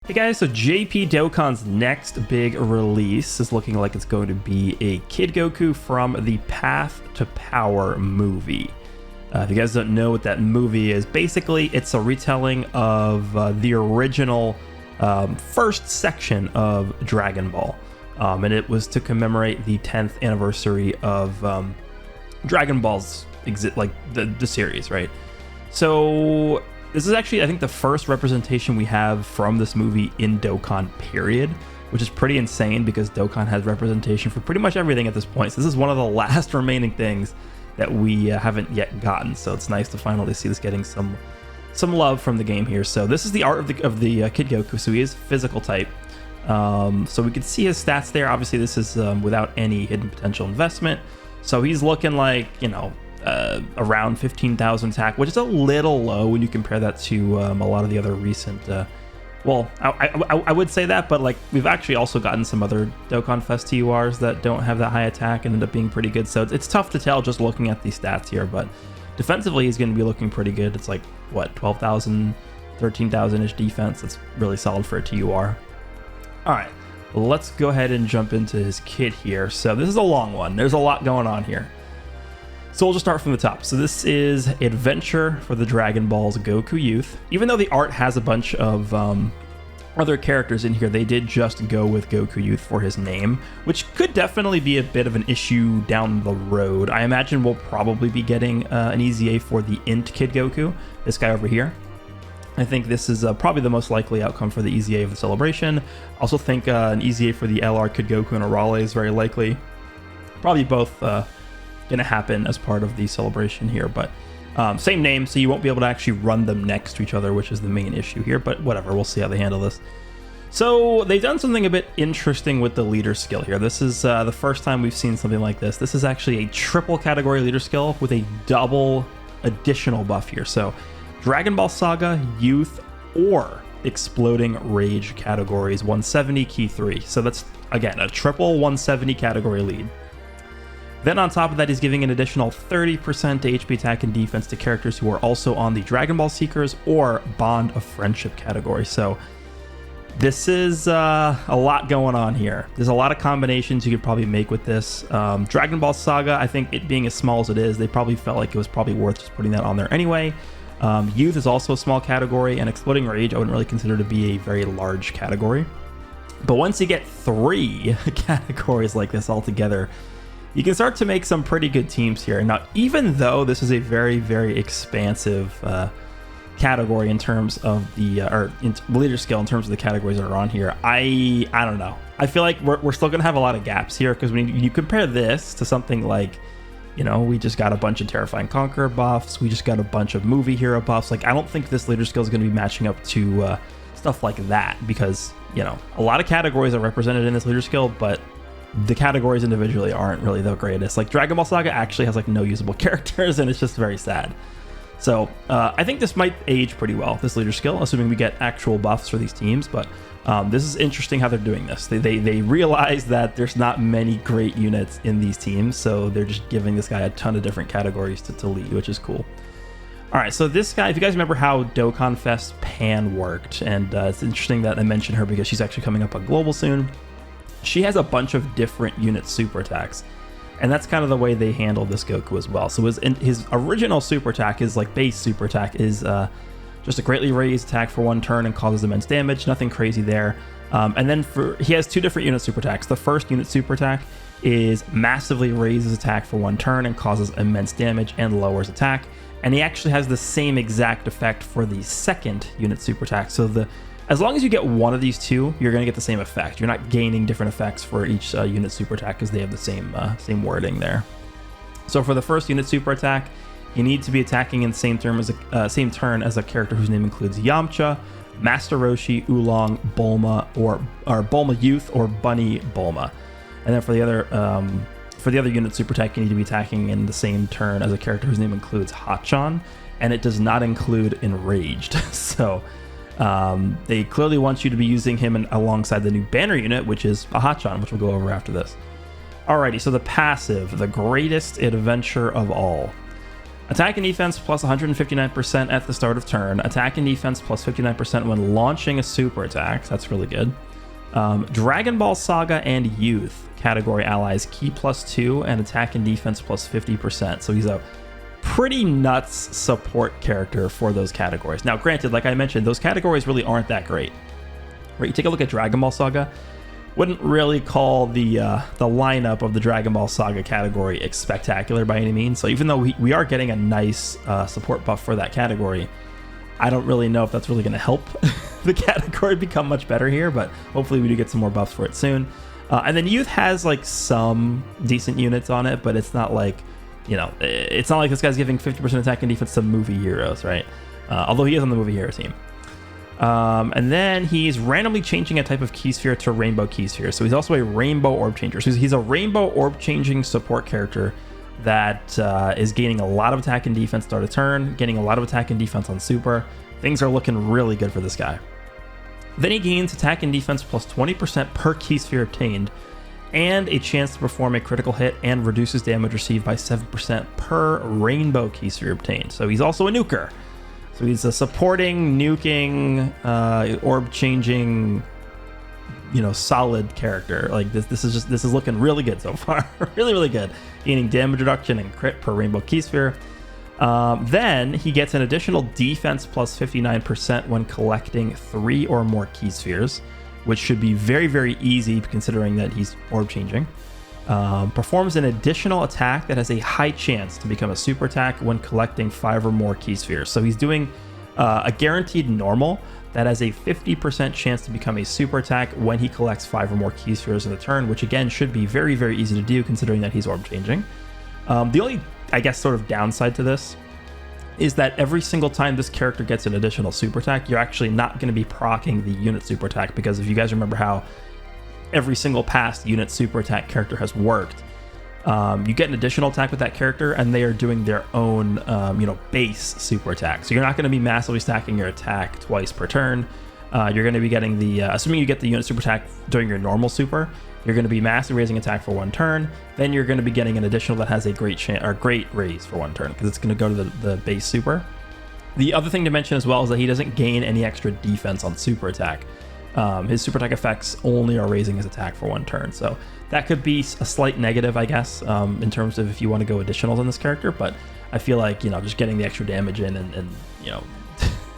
Hey guys, so JP Dokkan's next big release is looking like it's going to be a Kid Goku from the Path to Power movie. If you guys don't know what that movie is, basically it's a retelling of the original first section of Dragon Ball. And it was to commemorate the 10th anniversary of Dragon Ball's the series, right? So this is actually, I think, the first representation we have from this movie in Dokkan, period, which is pretty insane because Dokkan has representation for pretty much everything at this point. So this is one of the last remaining things that we haven't yet gotten. So it's nice to finally see this getting some love from the game here. So this is the art of the Kid Goku. So he is physical type. So we can see his stats there. Obviously, this is without any hidden potential investment. So he's looking like, around 15,000 attack, which is a little low when you compare that to a lot of the other recent I would say that, but like we've actually also gotten some other Dokkan Fest TURs that don't have that high attack and end up being pretty good. So it's tough to tell just looking at these stats here, but defensively he's going to be looking pretty good. It's like what, 12,000 13,000 ish defense. That's really solid for a TUR. All right, let's go ahead and jump into his kit here. So this is a long one. There's a lot going on here. So we'll just start from the top. So this is Adventure for the Dragon Ball's Goku Youth. Even though the art has a bunch of other characters in here, they did just go with Goku Youth for his name, which could definitely be a bit of an issue down the road. I imagine we'll probably be getting an EZA for the Int Kid Goku, this guy over here. I think this is probably the most likely outcome for the EZA of the celebration. Also think an EZA for the LR Kid Goku and Arale is very likely. Probably both gonna happen as part of the celebration here, but same name, so you won't be able to actually run them next to each other, which is the main issue here, but whatever, we'll see how they handle this. So they've done something a bit interesting with the leader skill here. This is the first time we've seen something like this. This is actually a triple category leader skill with a double additional buff here. So Dragon Ball Saga, Youth, or Exploding Rage categories, 170 key 3. So that's, again, a triple 170 category lead. Then on top of that, he's giving an additional 30% HP attack and defense to characters who are also on the Dragon Ball Seekers or Bond of Friendship category. So this is a lot going on here. There's a lot of combinations you could probably make with this. Dragon Ball Saga, I think it being as small as it is, they probably felt like it was probably worth just putting that on there anyway. Youth is also a small category, and Exploding Rage I wouldn't really consider to be a very large category. But once you get 3 categories like this all together, you can start to make some pretty good teams here. Now, even though this is a very, very expansive category in terms of the leader skill, in terms of the categories that are on here, I don't know. I feel like we're still gonna have a lot of gaps here, because when you compare this to something like, we just got a bunch of Terrifying Conqueror buffs, we just got a bunch of movie hero buffs. Like, I don't think this leader skill is going to be matching up to stuff like that, because a lot of categories are represented in this leader skill, but the categories individually aren't really the greatest. Like Dragon Ball Saga actually has like no usable characters, and it's just very sad. So I think this might age pretty well, this leader skill, assuming we get actual buffs for these teams. But this is interesting how they're doing this. They realize that there's not many great units in these teams, so they're just giving this guy a ton of different categories to lead, which is cool. All right, so this guy, if you guys remember how Dokkan Fest Pan worked, and it's interesting that I mentioned her because she's actually coming up on Global soon. She has a bunch of different unit super attacks, and that's kind of the way they handle this Goku as well. So his original super attack, his like base super attack, is just a greatly raised attack for 1 turn and causes immense damage. Nothing crazy there. And then he has 2 different unit super attacks. The first unit super attack is massively raises attack for 1 turn and causes immense damage and lowers attack. And he actually has the same exact effect for the second unit super attack. So as long as you get one of these 2, you're going to get the same effect. You're not gaining different effects for each unit super attack, because they have the same wording there. So for the first unit super attack, you need to be attacking in the same turn as a character whose name includes Yamcha, Master Roshi, Oolong, Bulma, or Bulma Youth, or Bunny Bulma. And then for the other unit super attack, you need to be attacking in the same turn as a character whose name includes Hachan, and it does not include Enraged. So they clearly want you to be using him alongside the new banner unit, which is a Hachan, which we'll go over after this. Alrighty, so the passive, the greatest adventure of all. Attack and defense plus 159% at the start of turn. Attack and defense plus 59% when launching a super attack. That's really good. Dragon Ball Saga and Youth category allies key +2 and attack and defense plus 50%. So he's a pretty nuts support character for those categories. Now, granted, like I mentioned, those categories really aren't that great. Right? You take a look at Dragon Ball Saga. Wouldn't really call the lineup of the Dragon Ball Saga category spectacular by any means. So even though we are getting a nice support buff for that category, I don't really know if that's really going to help the category become much better here, but hopefully we do get some more buffs for it soon. And then Youth has like some decent units on it, but it's not like, you know, it's not like this guy's giving 50% attack and defense to movie heroes, right? Although he is on the movie hero team. And then he's randomly changing a type of key sphere to rainbow key sphere. So he's also a rainbow orb changer. So he's a rainbow orb changing support character that is gaining a lot of attack and defense start of turn, getting a lot of attack and defense on super. Things are looking really good for this guy. Then he gains attack and defense plus 20% per key sphere obtained, and a chance to perform a critical hit, and reduces damage received by 7% per rainbow key sphere obtained. So he's also a nuker. So he's a supporting, nuking, orb changing, you know, solid character. Like this is looking really good so far. Really good. Gaining damage reduction and crit per rainbow key sphere. Then he gets an additional defense plus 59% when collecting 3 or more key spheres, which should be very easy considering that he's orb changing. Performs an additional attack that has a high chance to become a super attack when collecting 5 or more key spheres. So he's doing a guaranteed normal that has a 50% chance to become a super attack when he collects 5 or more key spheres in the turn, which again should be very easy to do considering that he's orb changing. The only, I guess, sort of downside to this is that every single time this character gets an additional super attack, you're actually not going to be proccing the unit super attack, because if you guys remember how every single past unit super attack character has worked, you get an additional attack with that character and they are doing their own base super attack. So you're not going to be massively stacking your attack twice per turn. You're going to be getting the assuming you get the unit super attack during your normal super, you're going to be massively raising attack for 1 turn. Then you're going to be getting an additional that has a great raise for 1 turn, because it's going to go to the base super. The other thing to mention as well is that he doesn't gain any extra defense on super attack. His super attack effects only are raising his attack for 1 turn, so that could be a slight negative, I guess, in terms of if you want to go additionals on this character. But I feel like, you know, just getting the extra damage in and you know,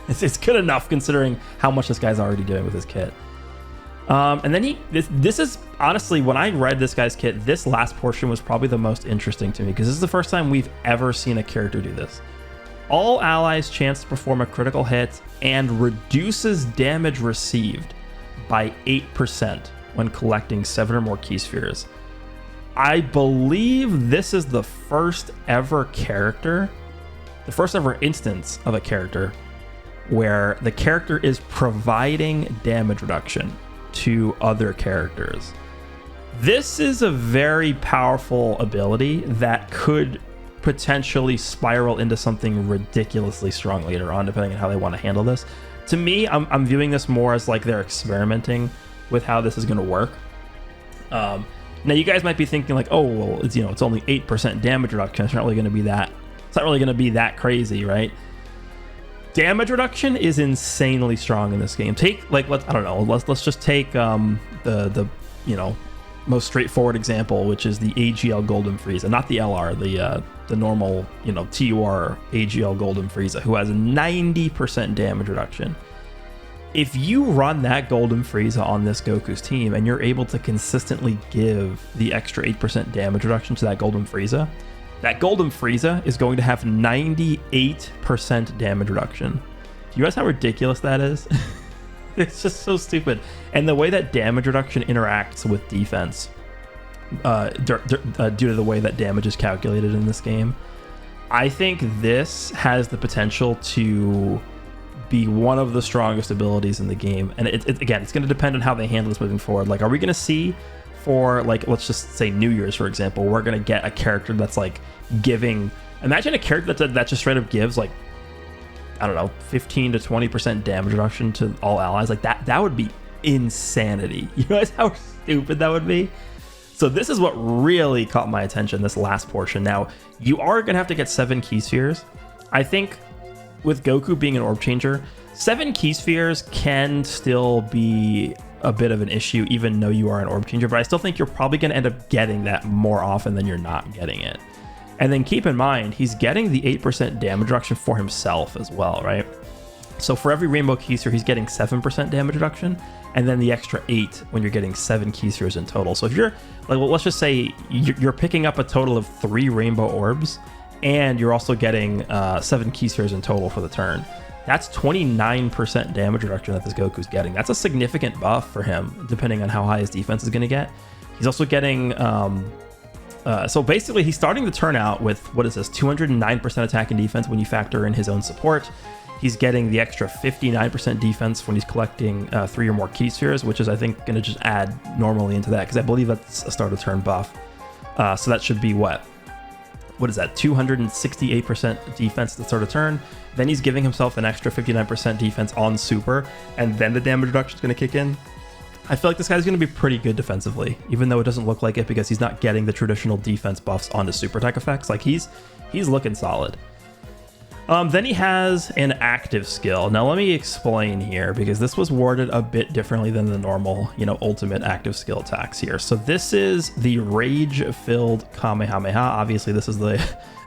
it's good enough considering how much this guy's already doing with his kit. And then this is honestly, when I read this guy's kit, this last portion was probably the most interesting to me, because this is the first time we've ever seen a character do this. All allies chance to perform a critical hit and reduces damage received by 8% when collecting 7 or more key spheres. I believe this is the first ever instance of a character where the character is providing damage reduction to other characters. This is a very powerful ability that could potentially spiral into something ridiculously strong later on, depending on how they want to handle this. To me, I'm viewing this more as like they're experimenting with how this is going to work. Now you guys might be thinking like, oh well, it's only 8% damage reduction. It's not really going to be that crazy, right? Damage reduction is insanely strong in this game. Let's just take the most straightforward example, which is the AGL Golden Frieza, not the LR, the normal TUR AGL Golden Frieza, who has a 90% damage reduction. If you run that Golden Frieza on this Goku's team and you're able to consistently give the extra 8% damage reduction to that Golden Frieza is going to have 98% damage reduction. Do you realize how ridiculous that is? It's just so stupid. And the way that damage reduction interacts with defense, due to the way that damage is calculated in this game, I think this has the potential to be one of the strongest abilities in the game. And again, it's going to depend on how they handle this moving forward. Like, are we going to see, for like, let's just say New Year's, for example, we're going to get a character that's like imagine a character that just straight up gives like, I don't know, 15 to 20% damage reduction to all allies. Like that would be insanity. You realize how stupid that would be? So this is what really caught my attention, this last portion. Now, you are going to have to get 7 key spheres. I think with Goku being an orb changer, 7 key spheres can still be a bit of an issue, even though you are an orb changer, but I still think you're probably going to end up getting that more often than you're not getting it. And then keep in mind, he's getting the 8% damage reduction for himself as well, right? So for every rainbow key sphere, he's getting 7% damage reduction, and then the extra 8 when you're getting 7 key spheres in total. So if you're, like, well, let's just say you're picking up a total of 3 rainbow orbs, and you're also getting 7 key spheres in total for the turn. That's 29% damage reduction that this Goku's getting. That's a significant buff for him, depending on how high his defense is going to get. He's also getting... so basically, he's starting the turn out with, what is this, 209% attack and defense when you factor in his own support. He's getting the extra 59% defense when he's collecting 3 or more key spheres, which is, I think, going to just add normally into that, because I believe that's a start of turn buff. So that should be what is that, 268% defense at the start of turn. Then he's giving himself an extra 59% defense on super, and then the damage reduction is going to kick in. I feel like this guy's going to be pretty good defensively, even though it doesn't look like it because he's not getting the traditional defense buffs on the super attack effects. Like, he's looking solid. Then he has an active skill. Now let me explain here, because this was worded a bit differently than the normal, ultimate active skill attacks here. So this is the rage-filled Kamehameha. Obviously, this is the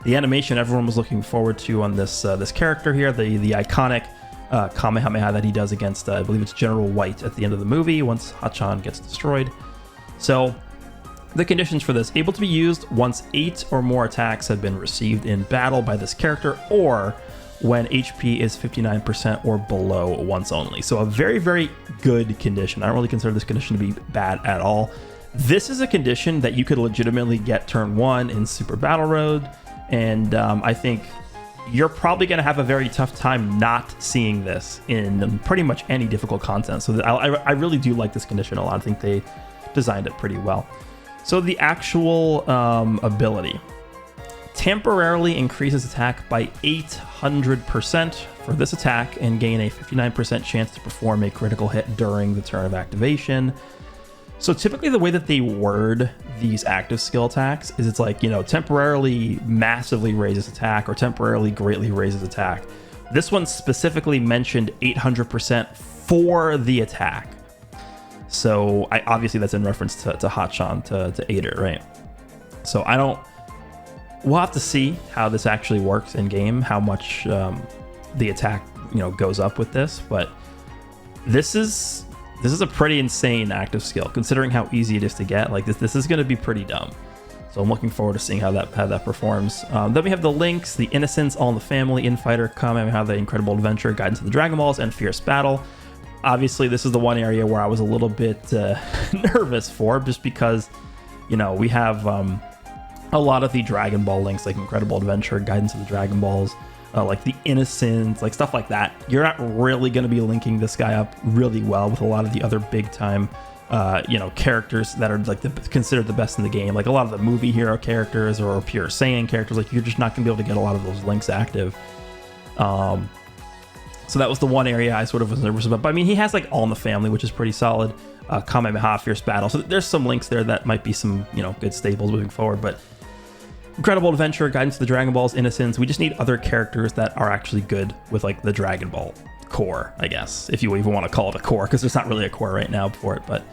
animation everyone was looking forward to on this this character here, the iconic Kamehameha that he does against, I believe it's General White at the end of the movie once Hachan gets destroyed. So the conditions for this: able to be used once 8 or more attacks have been received in battle by this character, or when HP is 59% or below once only. So a very, very good condition. I don't really consider this condition to be bad at all. This is a condition that you could legitimately get turn 1 in Super Battle Road, and I think you're probably going to have a very tough time not seeing this in pretty much any difficult content. So I really do like this condition a lot. I think they designed it pretty well. So the actual ability: temporarily increases attack by 800% for this attack and gain a 59% chance to perform a critical hit during the turn of activation. So typically the way that they word these active skill attacks is it's like, temporarily massively raises attack or temporarily greatly raises attack. This one specifically mentioned 800% for the attack. So obviously that's in reference to Hachan, to Ader, right? So we'll have to see how this actually works in game, how much the attack, goes up with this. But this is a pretty insane active skill, considering how easy it is to get. Like, this is going to be pretty dumb. So I'm looking forward to seeing how that performs. Then we have the links: the Innocence, All in the Family, Infighter, Kamehameha, The Incredible Adventure, Guidance to the Dragon Balls, and Fierce Battle. Obviously, this is the one area where I was a little bit nervous for, just because, we have a lot of the Dragon Ball links, like Incredible Adventure, Guidance of the Dragon Balls, like the Innocence, like stuff like that. You're not really going to be linking this guy up really well with a lot of the other big time, characters that are like considered the best in the game. Like a lot of the movie hero characters or pure Saiyan characters, like you're just not going to be able to get a lot of those links active. So that was the one area I sort of was nervous about. But I mean, he has like All in the Family, which is pretty solid. Kamehameha, Fierce Battle. So there's some links there that might be some, good staples moving forward. But Incredible Adventure, Guidance to the Dragon Balls, Innocence. We just need other characters that are actually good with like the Dragon Ball core, I guess, if you even want to call it a core, because there's not really a core right now for it. But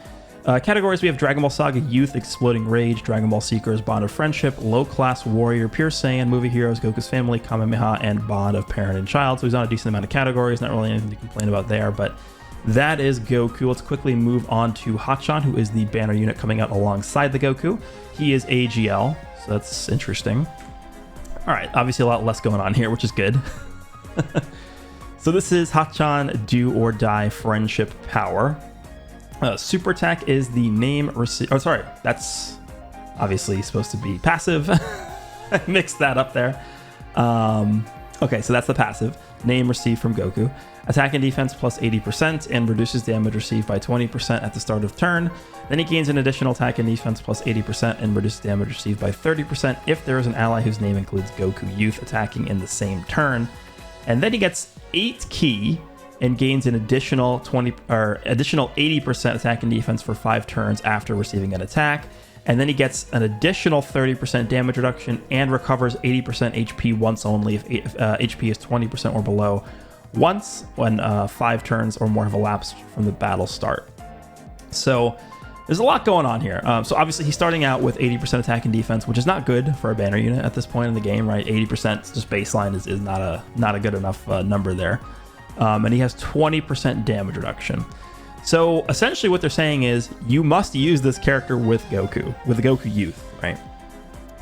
categories: we have Dragon Ball Saga Youth, Exploding Rage, Dragon Ball Seekers, Bond of Friendship, Low Class Warrior, Pure Saiyan, Movie Heroes, Goku's Family, Kamehameha, and Bond of Parent and Child. So he's on a decent amount of categories, not really anything to complain about there, but that is Goku. Let's quickly move on to Hachan, who is the banner unit coming out alongside the Goku. He is AGL, so that's interesting. All right, obviously a lot less going on here, which is good. So this is Hachan, Do or Die Friendship Power. Super attack is the name received. Oh, sorry, that's obviously supposed to be passive. I mixed that up there. Okay, so that's the passive. Name received from Goku. Attack and defense plus 80% and reduces damage received by 20% at the start of turn. Then he gains an additional attack and defense plus 80% and reduces damage received by 30% if there is an ally whose name includes Goku Youth attacking in the same turn. And then he gets 8 ki and gains an additional 80% attack and defense for 5 turns after receiving an attack. And then he gets an additional 30% damage reduction and recovers 80% HP once only if HP is 20% or below, once when 5 turns or more have elapsed from the battle start. So there's a lot going on here. So obviously he's starting out with 80% attack and defense, which is not good for a banner unit at this point in the game, right? 80% just baseline is not a good enough number there. And he has 20% damage reduction. So essentially what they're saying is you must use this character with Goku, with the Goku Youth, right?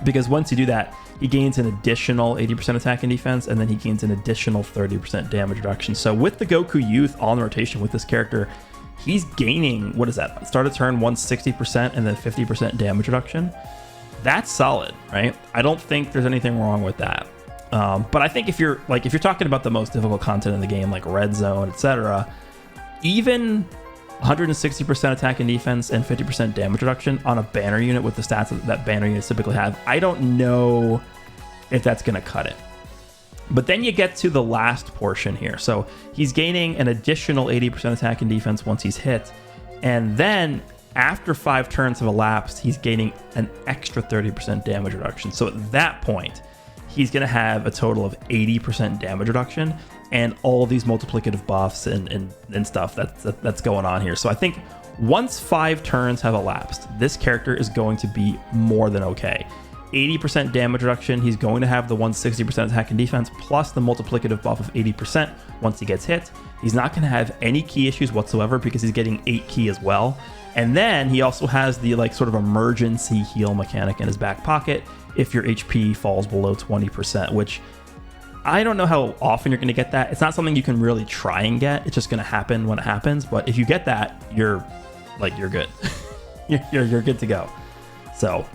Because once you do that, he gains an additional 80% attack and defense, and then he gains an additional 30% damage reduction. So with the Goku Youth on the rotation with this character, he's gaining, what is that? Start of turn 160% and then 50% damage reduction. That's solid, right? I don't think there's anything wrong with that. But I think if you're talking about the most difficult content in the game, like Red Zone, etc., even 160% attack and defense and 50% damage reduction on a banner unit with the stats that banner units typically have, I don't know if that's going to cut it. But then you get to the last portion here. So he's gaining an additional 80% attack and defense once he's hit. And then after 5 turns have elapsed, he's gaining an extra 30% damage reduction. So at that point, he's going to have a total of 80% damage reduction and all these multiplicative buffs and stuff that's going on here. So I think once 5 turns have elapsed, this character is going to be more than okay. 80% damage reduction, he's going to have the 160% attack and defense plus the multiplicative buff of 80% once he gets hit. He's not going to have any key issues whatsoever because he's getting 8 key as well. And then he also has the like sort of emergency heal mechanic in his back pocket if your HP falls below 20%, which I don't know how often you're going to get that. It's not something you can really try and get. It's just going to happen when it happens. But if you get that, you're good. you're good to go. So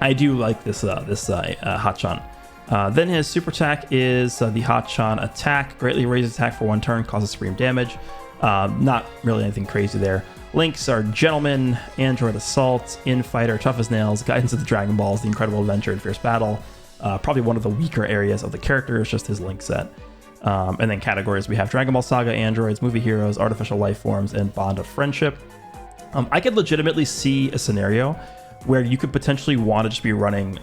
I do like this Hachan. Then his super attack is the Hachan attack. Greatly raises attack for 1 turn, causes supreme damage. Not really anything crazy there. Links are Gentleman, Android Assault, Infighter, Tough as Nails, Guidance of the Dragon Balls, The Incredible Adventure, and Fierce Battle. Probably one of the weaker areas of the character is just his link set. And then categories, we have Dragon Ball Saga, Androids, Movie Heroes, Artificial Life Forms, and Bond of Friendship. I could legitimately see a scenario where you could potentially want to just be running,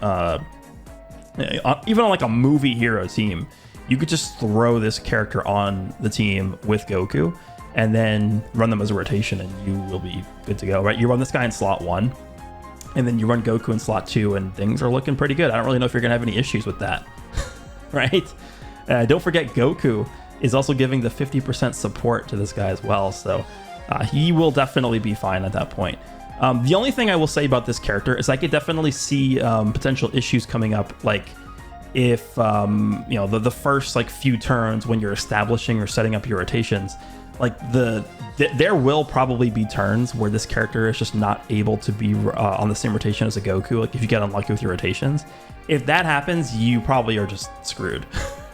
even on like a Movie Hero team, you could just throw this character on the team with Goku and then run them as a rotation and you will be good to go, right? You run this guy in slot 1 and then you run Goku in slot 2 and things are looking pretty good. I don't really know if you're gonna have any issues with that, right? Don't forget Goku is also giving the 50% support to this guy as well. So he will definitely be fine at that point. The only thing I will say about this character is I could definitely see potential issues coming up, like if the first like few turns when you're establishing or setting up your rotations, like there will probably be turns where this character is just not able to be on the same rotation as a Goku. Like if you get unlucky with your rotations, if that happens, you probably are just screwed,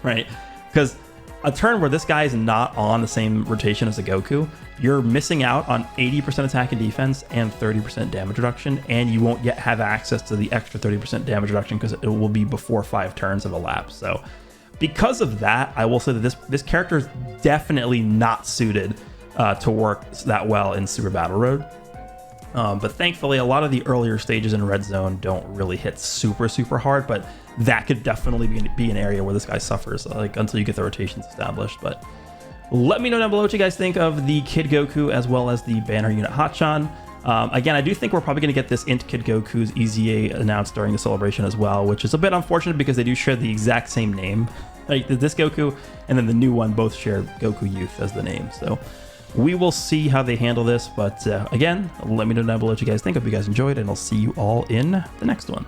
right? Because a turn where this guy is not on the same rotation as a Goku, you're missing out on 80% attack and defense and 30% damage reduction, and you won't yet have access to the extra 30% damage reduction because it will be before 5 turns have elapsed. So because of that, I will say that this character is definitely not suited to work that well in Super Battle Road. But thankfully, a lot of the earlier stages in Red Zone don't really hit super hard, but that could definitely be an area where this guy suffers, like until you get the rotations established. But let me know down below what you guys think of the Kid Goku as well as the banner unit Hachan. Again, I do think we're probably going to get this Int Kid Goku's EZA announced during the celebration as well, which is a bit unfortunate because they do share the exact same name. Like this Goku and then the new one both share Goku Youth as the name. So we will see how they handle this. But again, let me know down below what you guys think. If you guys enjoyed, and I'll see you all in the next one.